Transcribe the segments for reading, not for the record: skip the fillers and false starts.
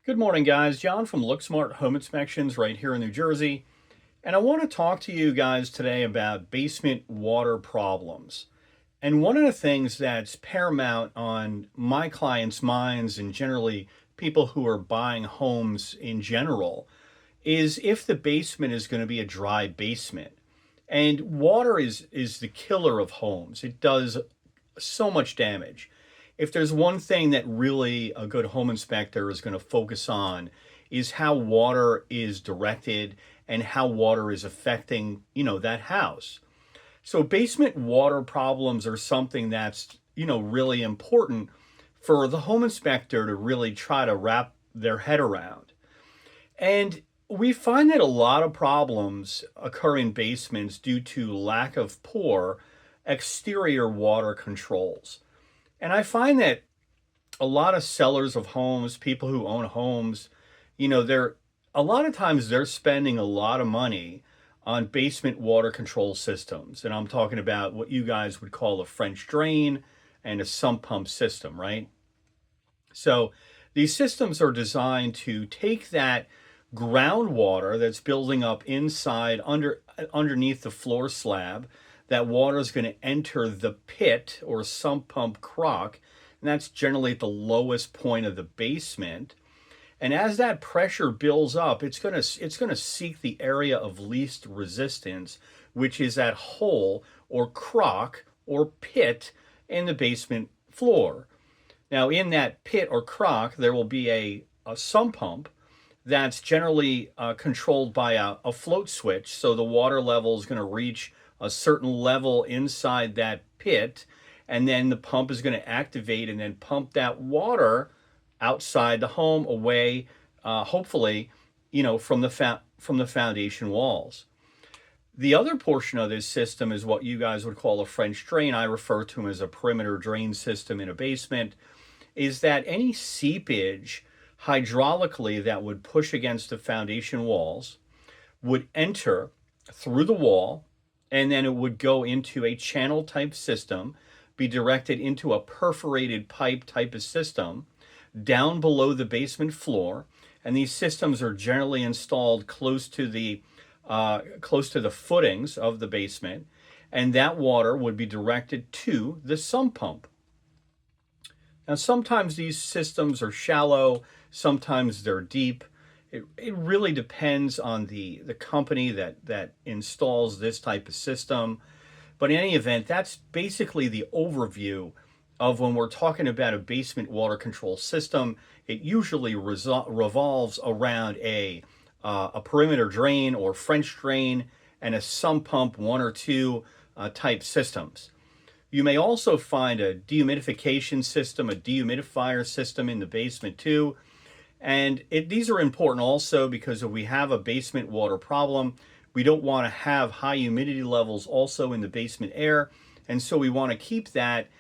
Good morning, guys. John from LookSmart Home Inspections right here in New Jersey. And I want to talk to you guys today about basement water problems. And one of the things that's paramount on my clients' minds and generally people who are buying homes in general is if the basement is going to be a dry basement. And water is the killer of homes. It does so much damage. If there's one thing that really a good home inspector is going to focus on is how water is directed and how water is affecting, that house. So basement water problems are something that's, really important for the home inspector to really try to wrap their head around. And we find that a lot of problems occur in basements due to lack of poor exterior water controls. And I find that a lot of sellers of homes, people who own homes, they're a lot of times they're spending a lot of money on basement water control systems. And I'm talking about what you guys would call a French drain and a sump pump system, right? So these systems are designed to take that groundwater that's building up inside underneath the floor slab. That water is going to enter the pit or sump pump crock, and that's generally at the lowest point of the basement. And as that pressure builds up, it's going to seek the area of least resistance, which is that hole or crock or pit in the basement floor. Now, in that pit or crock, there will be a sump pump that's generally controlled by a float switch. So the water level is going to reach a certain level inside that pit, and then the pump is going to activate and then pump that water outside the home away, hopefully, from the foundation walls. The other portion of this system is what you guys would call a French drain. I refer to them as a perimeter drain system in a basement. Is that any seepage hydraulically that would push against the foundation walls would enter through the wall, and then it would go into a channel type system, be directed into a perforated pipe type of system down below the basement floor. And these systems are generally installed close to the footings of the basement, and that water would be directed to the sump pump. Now, sometimes these systems are shallow, sometimes they're deep. It really depends on the company that installs this type of system. But in any event, that's basically the overview of when we're talking about a basement water control system. It usually revolves around a perimeter drain or French drain and a sump pump, one or two type systems. You may also find a dehumidification system, a dehumidifier system in the basement too. And these are important also because if we have a basement water problem, we don't want to have high humidity levels also in the basement air. And so we want to keep that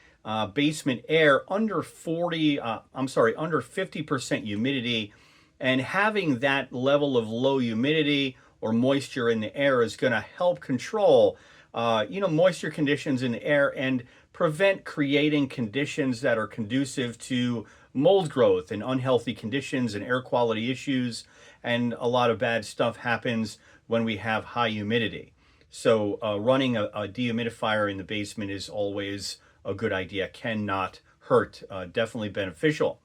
basement air under 50% humidity. And having that level of low humidity or moisture in the air is going to help control moisture conditions in the air and prevent creating conditions that are conducive to mold growth and unhealthy conditions and air quality issues. And a lot of bad stuff happens when we have high humidity. So running a dehumidifier in the basement is always a good idea, cannot hurt, definitely beneficial.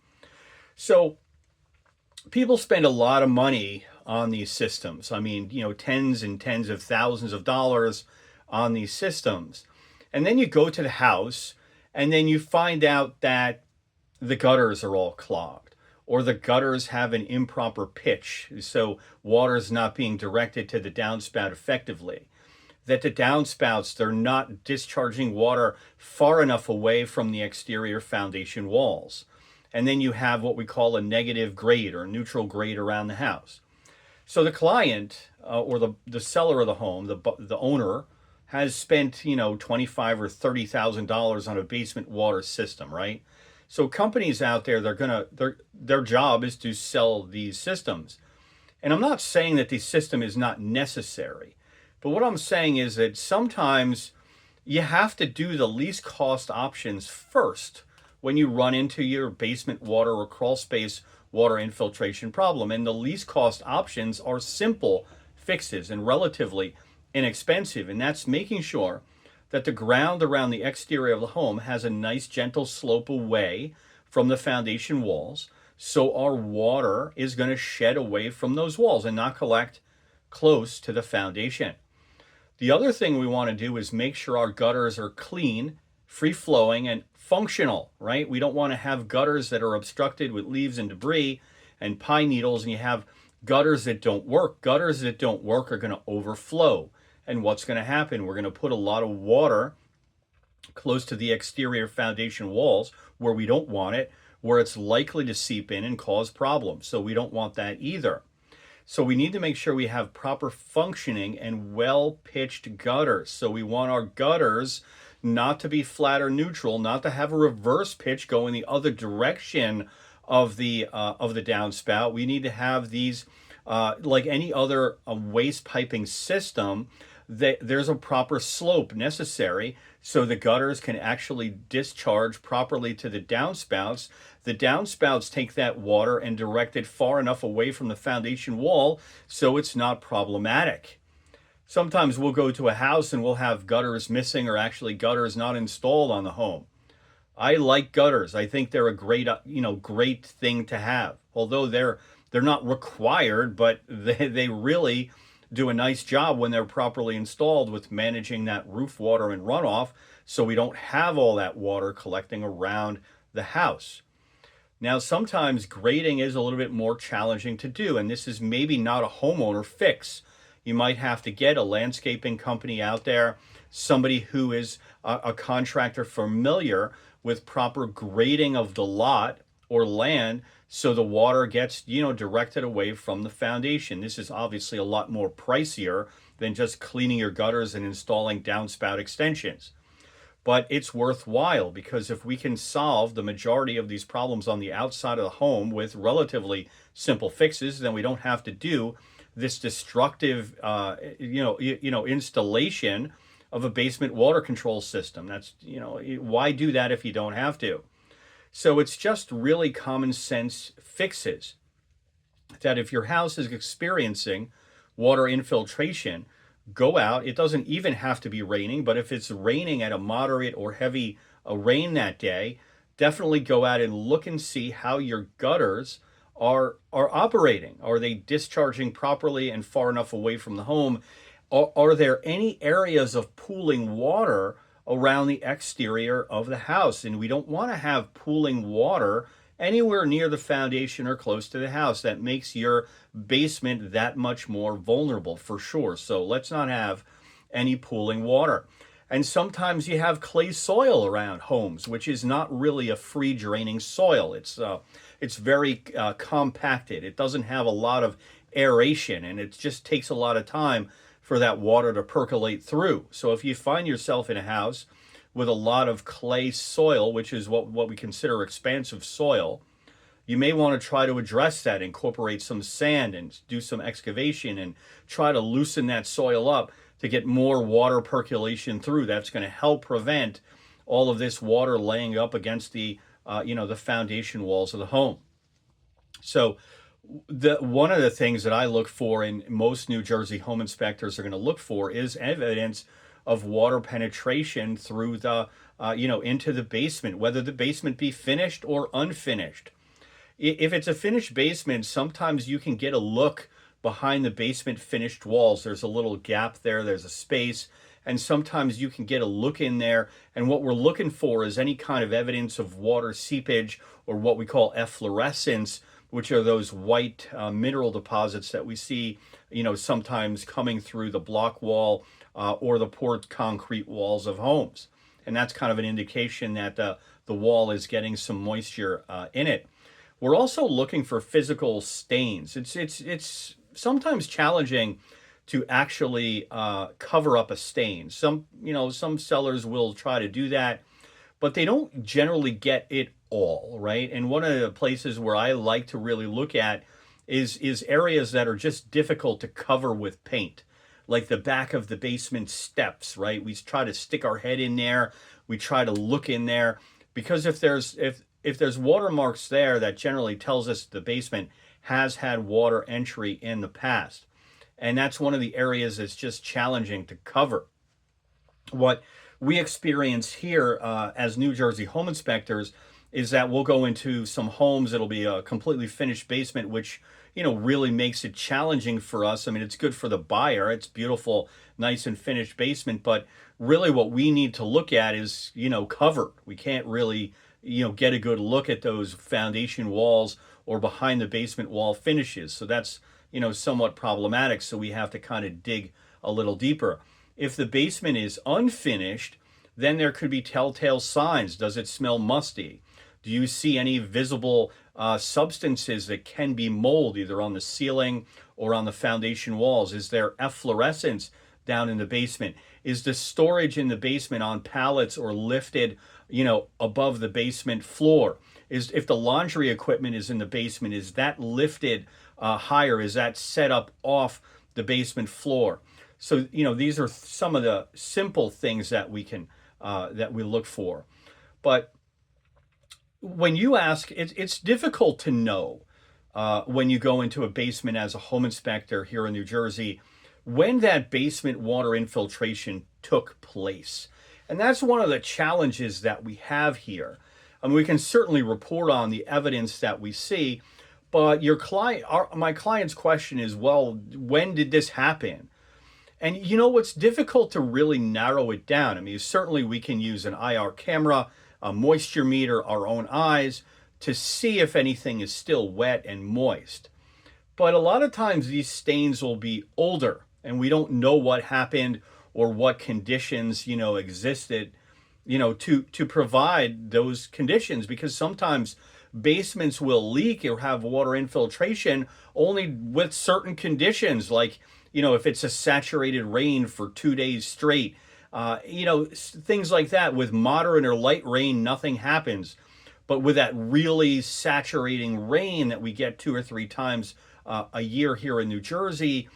So people spend a lot of money on these systems. I mean, tens and tens of thousands of dollars on these systems. And then you go to the house and then you find out that the gutters are all clogged or the gutters have an improper pitch. So water is not being directed to the downspout effectively. That the downspouts, they're not discharging water far enough away from the exterior foundation walls. And then you have what we call a negative grade or neutral grade around the house. So the client or the seller of the home, the owner, has spent $25,000 or $30,000 on a basement water system, right? So companies out there, their job is to sell these systems. And I'm not saying that the system is not necessary, but what I'm saying is that sometimes you have to do the least cost options first when you run into your basement water or crawl space water infiltration problem. And the least cost options are simple fixes and relatively inexpensive. And that's making sure that the ground around the exterior of the home has a nice gentle slope away from the foundation walls. So our water is going to shed away from those walls and not collect close to the foundation. The other thing we want to do is make sure our gutters are clean, free flowing, and functional, right? We don't want to have gutters that are obstructed with leaves and debris and pine needles, and you have gutters that don't work. Gutters that don't work are going to overflow. And what's going to happen? We're going to put a lot of water close to the exterior foundation walls where we don't want it, where it's likely to seep in and cause problems. So we don't want that either. So we need to make sure we have proper functioning and well-pitched gutters. So we want our gutters not to be flat or neutral, not to have a reverse pitch go in the other direction of the downspout. We need to have these, like any other waste piping system, there's a proper slope necessary so the gutters can actually discharge properly to the downspouts. The downspouts take that water and direct it far enough away from the foundation wall so it's not problematic. Sometimes we'll go to a house and we'll have gutters missing or actually gutters not installed on the home. I like gutters. I think they're a great, great thing to have. Although they're not required, but they really do a nice job when they're properly installed with managing that roof water and runoff so we don't have all that water collecting around the house. Now, sometimes grading is a little bit more challenging to do, and this is maybe not a homeowner fix. You might have to get a landscaping company out there, somebody who is a contractor familiar with proper grading of the lot or land so the water gets, directed away from the foundation. This is obviously a lot more pricier than just cleaning your gutters and installing downspout extensions. But it's worthwhile because if we can solve the majority of these problems on the outside of the home with relatively simple fixes, then we don't have to do this destructive, installation of a basement water control system. That's, why do that if you don't have to? So it's just really common sense fixes that if your house is experiencing water infiltration, go out. It doesn't even have to be raining, but if it's raining at a moderate or heavy rain that day, definitely go out and look and see how your gutters are operating. Are they discharging properly and far enough away from the home? Are there any areas of pooling water around the exterior of the house? And we don't want to have pooling water anywhere near the foundation or close to the house. That makes your basement that much more vulnerable for sure. So let's not have any pooling water. And sometimes you have clay soil around homes, which is not really a free draining soil. It's very compacted. It doesn't have a lot of aeration, and it just takes a lot of time for that water to percolate through. So if you find yourself in a house with a lot of clay soil, which is what we consider expansive soil, you may want to try to address that, incorporate some sand and do some excavation and try to loosen that soil up to get more water percolation through. That's going to help prevent all of this water laying up against the foundation walls of the home. So one of the things that I look for, and most New Jersey home inspectors are going to look for, is evidence of water penetration through the, into the basement, whether the basement be finished or unfinished. If it's a finished basement, sometimes you can get a look behind the basement finished walls. There's a little gap there, there's a space, and sometimes you can get a look in there. And what we're looking for is any kind of evidence of water seepage, or what we call efflorescence, which are those white mineral deposits that we see, sometimes coming through the block wall or the poured concrete walls of homes. And that's kind of an indication that the wall is getting some moisture in it. We're also looking for physical stains. It's sometimes challenging to actually cover up a stain. Some sellers will try to do that, but they don't generally get it all, right? And one of the places where I like to really look at is areas that are just difficult to cover with paint, like the back of the basement steps, right? We try to stick our head in there. We try to look in there, because if if there's watermarks there, that generally tells us the basement has had water entry in the past. And that's one of the areas that's just challenging to cover. What we experience here as New Jersey home inspectors is that we'll go into some homes, it'll be a completely finished basement, which, really makes it challenging for us. I mean, it's good for the buyer. It's beautiful, nice and finished basement, but really what we need to look at is, covered. We can't really, get a good look at those foundation walls or behind the basement wall finishes. So that's, somewhat problematic. So we have to kind of dig a little deeper. If the basement is unfinished, then there could be telltale signs. Does it smell musty? Do you see any visible substances that can be mold, either on the ceiling or on the foundation walls? Is there efflorescence down in the basement? Is the storage in the basement on pallets or lifted, above the basement floor? If the laundry equipment is in the basement, is that lifted higher? Is that set up off the basement floor? So, these are some of the simple things that we can that we look for. But when you ask, it's difficult to know when you go into a basement as a home inspector here in New Jersey when that basement water infiltration took place. And that's one of the challenges that we have here. I mean, we can certainly report on the evidence that we see, but my client's question is, well, when did this happen? And it's difficult to really narrow it down. I mean, certainly we can use an IR camera, a moisture meter, our own eyes to see if anything is still wet and moist. But a lot of times these stains will be older and we don't know what happened or what conditions, existed, to provide those conditions, because sometimes basements will leak or have water infiltration only with certain conditions, like if it's a saturated rain for 2 days straight, things like that. With moderate or light rain, nothing happens. But with that really saturating rain that we get 2 or 3 times a year here in New Jersey,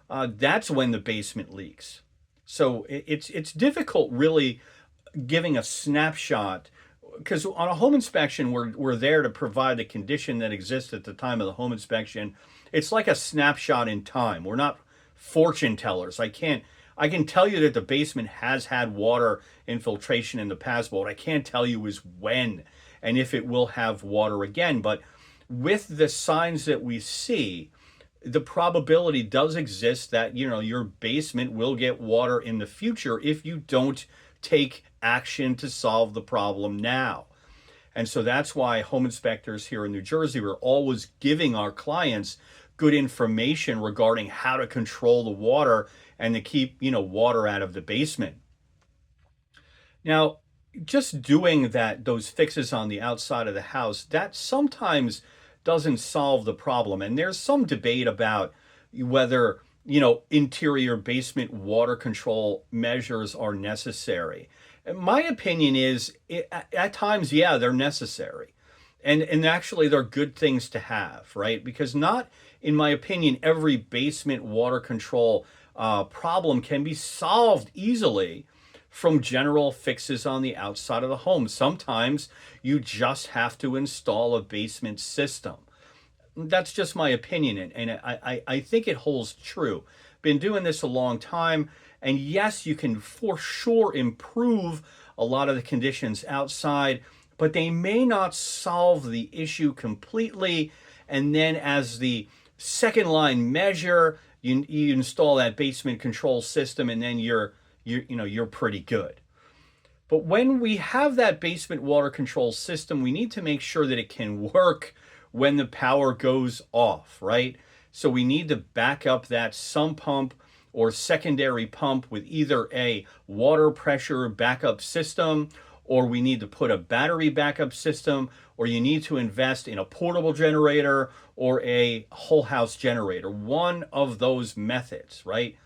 that's when the basement leaks. So it's difficult really giving a snapshot, because on a home inspection, we're there to provide the condition that exists at the time of the home inspection. It's like a snapshot in time. We're not fortune tellers. I can tell you that the basement has had water infiltration in the past, but what I can't tell you is when and if it will have water again. But with the signs that we see, the probability does exist that, your basement will get water in the future if you don't take action to solve the problem now. And so that's why home inspectors here in New Jersey are always giving our clients good information regarding how to control the water and to keep, water out of the basement. Now, just doing those fixes on the outside of the house, that sometimes doesn't solve the problem. And there's some debate about whether, interior basement water control measures are necessary. And my opinion is, at times, yeah, they're necessary. And actually, they're good things to have, right? Because not, in my opinion, every basement water control problem can be solved easily from general fixes on the outside of the home. Sometimes you just have to install a basement system. That's just my opinion, and I think it holds true. Been doing this a long time, and yes, you can for sure improve a lot of the conditions outside, but they may not solve the issue completely. And then as the second line measure, you install that basement control system, and then you're pretty good. But when we have that basement water control system, we need to make sure that it can work when the power goes off, right? So we need to back up that sump pump or secondary pump with either a water pressure backup system, or we need to put a battery backup system, or you need to invest in a portable generator or a whole house generator. One of those methods, right?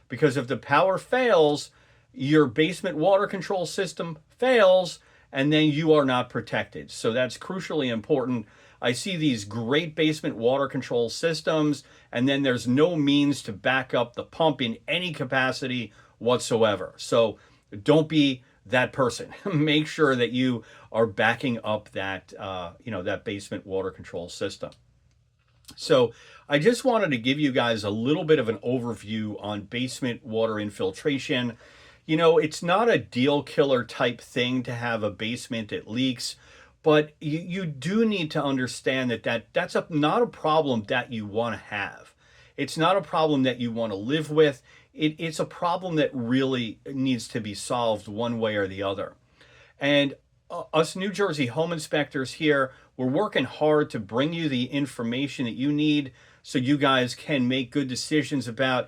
Because if the power fails, your basement water control system fails, and then you are not protected. So that's crucially important. I see these great basement water control systems, and then there's no means to back up the pump in any capacity whatsoever. So don't be that person. Make sure that you are backing up that, that basement water control system. So I just wanted to give you guys a little bit of an overview on basement water infiltration. It's not a deal killer type thing to have a basement that leaks, but you do need to understand that's not a problem that you want to have. It's not a problem that you want to live with. It's a problem that really needs to be solved one way or the other. And us New Jersey home inspectors here, we're working hard to bring you the information that you need so you guys can make good decisions about,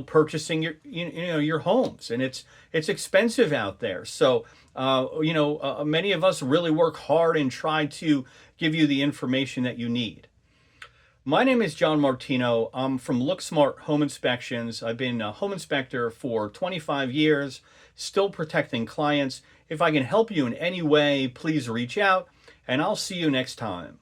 purchasing your homes. And it's expensive out there. So, many of us really work hard and try to give you the information that you need. My name is John Martino. I'm from LookSmart Home Inspections. I've been a home inspector for 25 years, still protecting clients. If I can help you in any way, please reach out, and I'll see you next time.